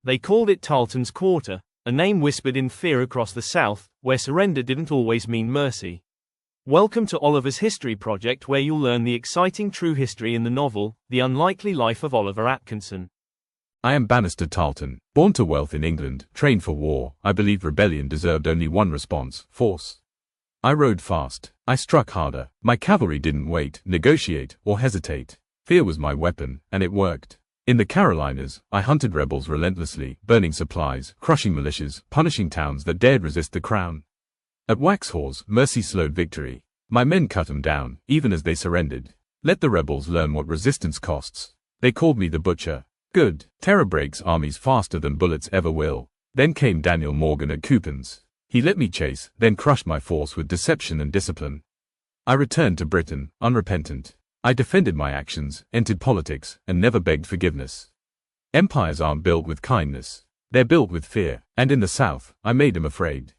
They called it Tarleton's Quarter, a name whispered in fear across the South, where surrender didn't always mean mercy. Welcome to Oliver's History Project, where you'll learn the exciting true history in the novel, The Unlikely Life of Oliver Atkinson. I am Banastre Tarleton, born to wealth in England, trained for war. I believed rebellion deserved only one response: force. I rode fast. I struck harder. My cavalry didn't wait, negotiate, or hesitate. Fear was my weapon, and it worked. In the Carolinas, I hunted rebels relentlessly, burning supplies, crushing militias, punishing towns that dared resist the crown. At Waxhaws, mercy slowed victory. My men cut them down, even as they surrendered. Let the rebels learn what resistance costs. They called me the Butcher. Good. Terror breaks armies faster than bullets ever will. Then came Daniel Morgan at Cupins. He let me chase, then crushed my force with deception and discipline. I returned to Britain, unrepentant. I defended my actions, entered politics, and never begged forgiveness. Empires aren't built with kindness. They're built with fear, and in the South, I made them afraid.